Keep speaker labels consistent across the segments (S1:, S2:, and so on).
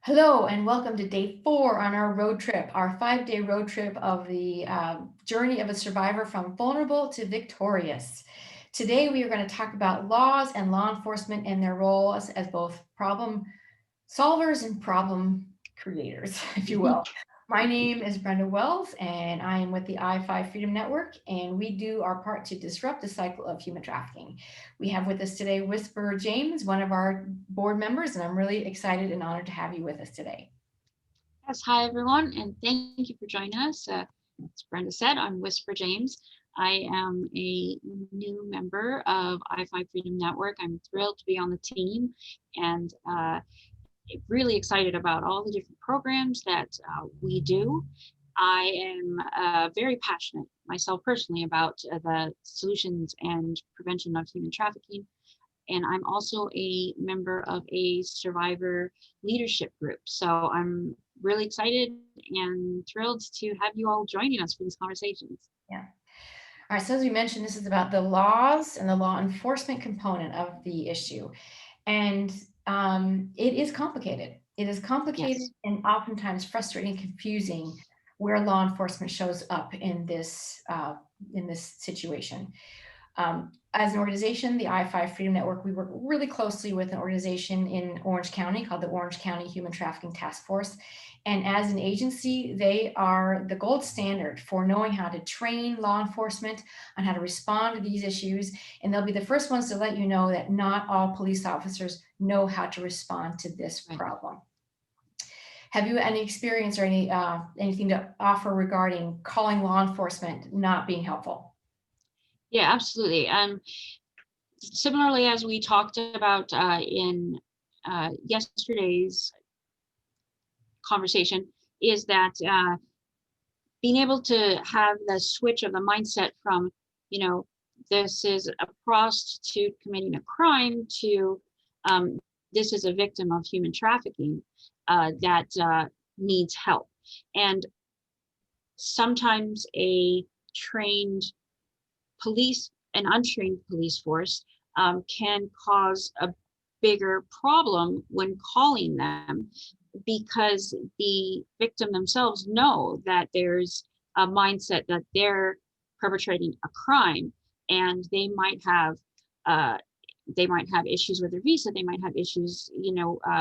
S1: Hello and welcome to day 4 on our road trip, our 5-day road trip of the journey of a survivor from vulnerable to victorious. Today we are going to talk about laws and law enforcement and their roles as both problem solvers and problem creators, if you will. My name is Brenda Wells and I am with the I-5 Freedom Network, and we do our part to disrupt the cycle of human trafficking. We have with us today Whisper James, one of our board members, and I'm really excited and honored to have you with us today.
S2: Yes, hi everyone, and thank you for joining us. As Brenda said, I'm Whisper James. I am a new member of I-5 Freedom Network. I'm thrilled to be on the team and really excited about all the different programs that we do. I am very passionate myself personally about the solutions and prevention of human trafficking. And I'm also a member of a survivor leadership group. So I'm really excited and thrilled to have you all joining us for these conversations.
S1: Yeah. All right, so as we mentioned, this is about the laws and the law enforcement component of the issue. And it is complicated. It is complicated
S2: Yes.
S1: and oftentimes frustrating, confusing where law enforcement shows up in this situation. As an organization, the I-5 Freedom Network, we work really closely with an organization in Orange County called the Orange County Human Trafficking Task Force. And as an agency, they are the gold standard for knowing how to train law enforcement on how to respond to these issues. And they'll be the first ones to let you know that not all police officers know how to respond to this
S2: Right.
S1: problem. Have you any experience or anything to offer regarding calling law enforcement not being helpful?
S2: Yeah, absolutely. Similarly, as we talked about in yesterday's conversation, is that being able to have the switch of the mindset from, you know, this is a prostitute committing a crime to this is a victim of human trafficking that needs help. And sometimes a trained police, an untrained police force can cause a bigger problem when calling them because the victim themselves know that there's a mindset that they're perpetrating a crime, and uh, they might have issues with their visa, they might have issues,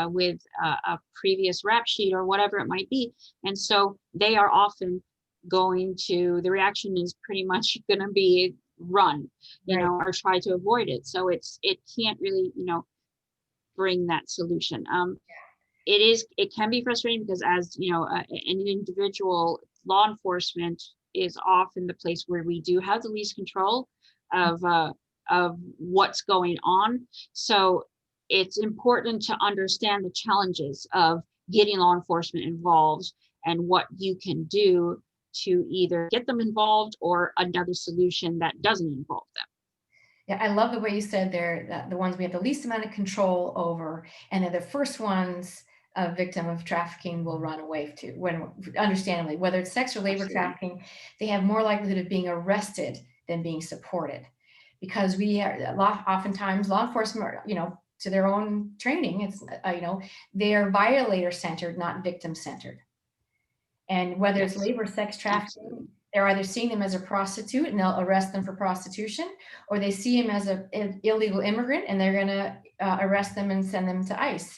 S2: with a previous rap sheet or whatever it might be, and so they are often going to the reaction is pretty much going to be run,
S1: Right.
S2: or try to avoid it. So it can't really, bring that solution. It can be frustrating because, as you know, an individual, law enforcement is often the place where we do have the least control of what's going on. So it's important to understand the challenges of getting law enforcement involved and what you can do to either get them involved or another solution that doesn't involve them.
S1: Yeah, I love the way you said they're the ones we have the least amount of control over, and they're the first ones a victim of trafficking will run away to. When understandably, whether it's sex or labor
S2: Absolutely.
S1: trafficking, they have more likelihood of being arrested than being supported, because we are oftentimes law enforcement are, to their own training, it's they are violator centered, not victim centered. And whether it's
S2: Yes,
S1: labor, sex trafficking,
S2: absolutely.
S1: they're either seeing them as a prostitute and they'll arrest them for prostitution, or they see him as an illegal immigrant and they're going to arrest them and send them to ICE.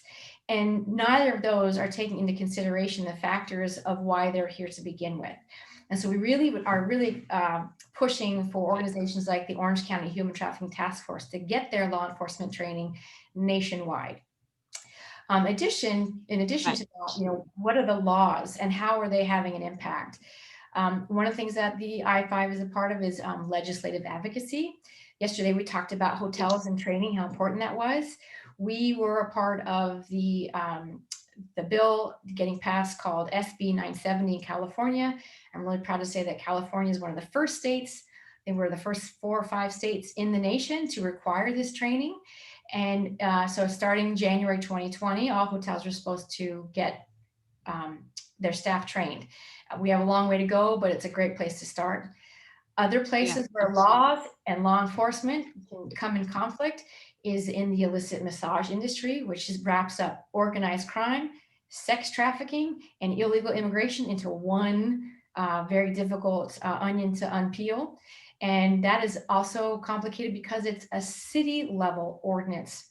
S1: And neither of those are taking into consideration the factors of why they're here to begin with. And so we really are really pushing for organizations like the Orange County Human Trafficking Task Force to get their law enforcement training nationwide. In addition
S2: Right.
S1: to that, what are the laws and how are they having an impact? One of the things that the I-5 is a part of is legislative advocacy. Yesterday, we talked about hotels
S2: Yes.
S1: and training, how important that was. We were a part of the bill getting passed called SB 970 in California. I'm really proud to say that California is one of the first states. They were the first 4 or 5 states in the nation to require this training. And so starting January 2020, all hotels are supposed to get their staff trained. We have a long way to go, but it's a great place to start. Other
S2: Yeah,
S1: places where
S2: absolutely.
S1: laws and law enforcement can come in conflict is in the illicit massage industry, which wraps up organized crime, sex trafficking and illegal immigration into one very difficult onion to unpeel. And that is also complicated because it's a city level ordinance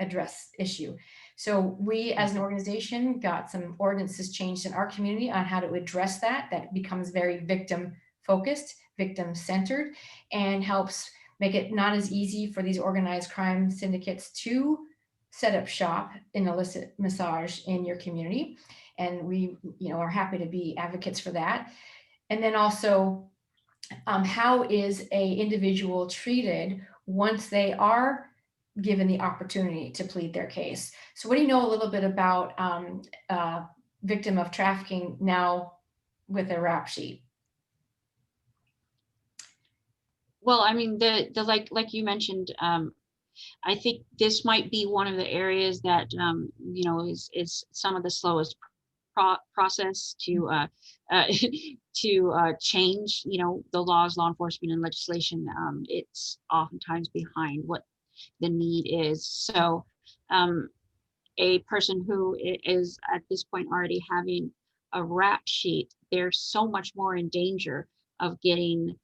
S1: address issue. So we as an organization got some ordinances changed in our community on how to address that. That becomes very victim focused, victim centered, and helps make it not as easy for these organized crime syndicates to set up shop in illicit massage in your community. And we, are happy to be advocates for that. And then also, how is a individual treated once they are given the opportunity to plead their case? So what do you know a little bit about victim of trafficking now with a rap sheet?
S2: Well, I mean, the like you mentioned, I think this might be one of the areas that is some of the slowest process to to change, the laws, law enforcement, and legislation. It's oftentimes behind what the need is. So, a person who is at this point already having a rap sheet, they're so much more in danger of getting,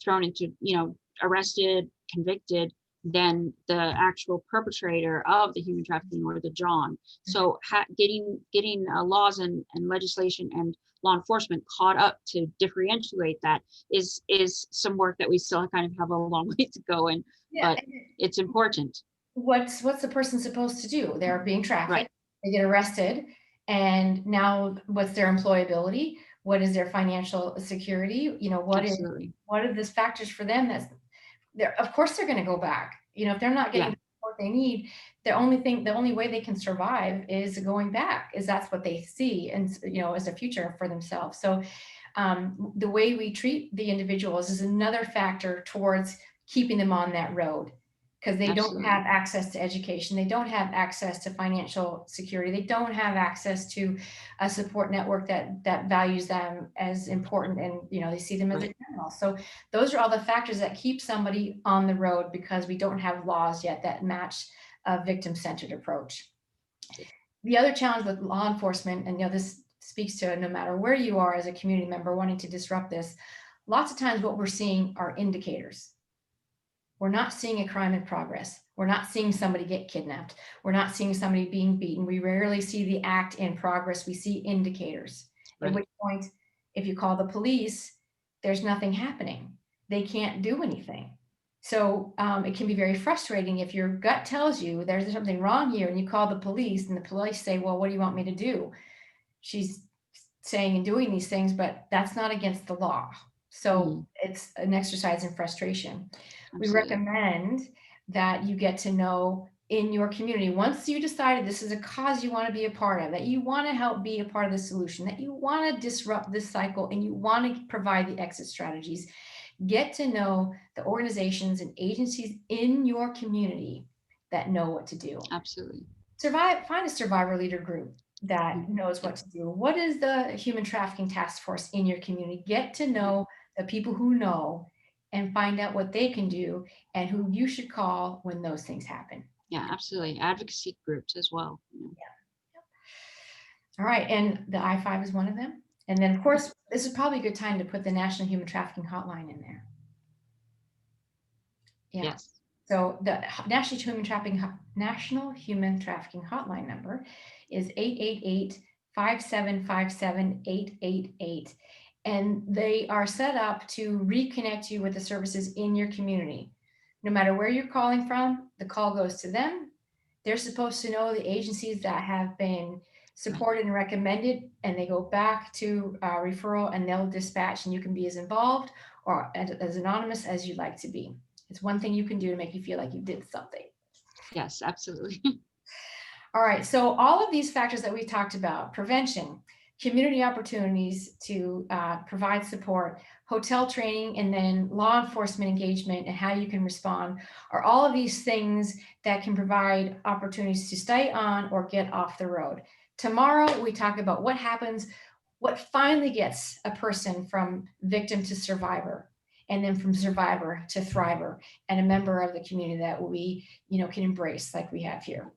S2: thrown into, arrested, convicted than the actual perpetrator of the human trafficking or the John. So getting laws and legislation and law enforcement caught up to differentiate that is some work that we still kind of have a long way to go in,
S1: Yeah.
S2: but it's important.
S1: What's the person supposed to do? They're being
S2: Right.
S1: trafficked, they get arrested, and now what's their employability? What is their financial security?
S2: Absolutely.
S1: What are the factors for them that's they're of course they're gonna go back. If they're not getting
S2: Yeah,
S1: the support they need, the only way they can survive is going back, is that's what they see and as a future for themselves. So the way we treat the individuals is another factor towards keeping them on that road, because they don't
S2: absolutely.
S1: have access to education, they don't have access to financial security, they don't have access to a support network that values them as important, and they see them as a
S2: Right.
S1: criminal. So those are all the factors that keep somebody on the road, because we don't have laws yet that match a victim-centered approach. The other challenge with law enforcement, and this speaks to no matter where you are as a community member wanting to disrupt this, lots of times what we're seeing are indicators. We're not seeing a crime in progress. We're not seeing somebody get kidnapped. We're not seeing somebody being beaten. We rarely see the act in progress. We see indicators. At
S2: Right.
S1: which point, if you call the police, there's nothing happening. They can't do anything. So it can be very frustrating if your gut tells you there's something wrong here, and you call the police, and the police say, well, what do you want me to do? She's saying and doing these things, but that's not against the law. So
S2: Mhm.
S1: it's an exercise in frustration. We
S2: Absolutely.
S1: recommend that you get to know in your community, once you decided this is a cause you want to be a part of, that you want to help be a part of the solution, that you want to disrupt this cycle, and you want to provide the exit strategies, get to know the organizations and agencies in your community that know what to do.
S2: Absolutely.
S1: Find a survivor leader group that
S2: Mhm.
S1: knows what
S2: Yep.
S1: to do. What is the human trafficking task force in your community? Get to
S2: Yep.
S1: know the people who know, and find out what they can do and who you should call when those things happen.
S2: Yeah, absolutely. Advocacy groups as well.
S1: All right, and the I-5 is one of them. And then, of course, this is probably a good time to put the National Human Trafficking Hotline in there. Yeah.
S2: Yes.
S1: So the National Human Trafficking Hotline number is 888-575-7888. And they are set up to reconnect you with the services in your community. No matter where you're calling from, the call goes to them. They're supposed to know the agencies that have been
S2: Right.
S1: supported and recommended, and they go back to referral, and they'll dispatch, and you can be as involved or as anonymous as you'd like to be. It's one thing you can do to make you feel like you did something.
S2: Yes, absolutely.
S1: All right, so all of these factors that we talked about, prevention, community opportunities to provide support, hotel training, and then law enforcement engagement and how you can respond, are all of these things that can provide opportunities to stay on or get off the road. Tomorrow, we talk about what happens, what finally gets a person from victim to survivor, and then from survivor to thriver, and a member of the community that we can embrace like we have here.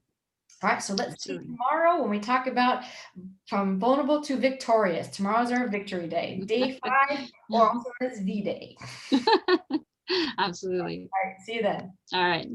S1: All right, so let's see
S2: Absolutely.
S1: tomorrow when we talk about from vulnerable to victorious. Tomorrow's our victory day, day 5, or also known as V-Day.
S2: Absolutely.
S1: All right, see you then.
S2: All right.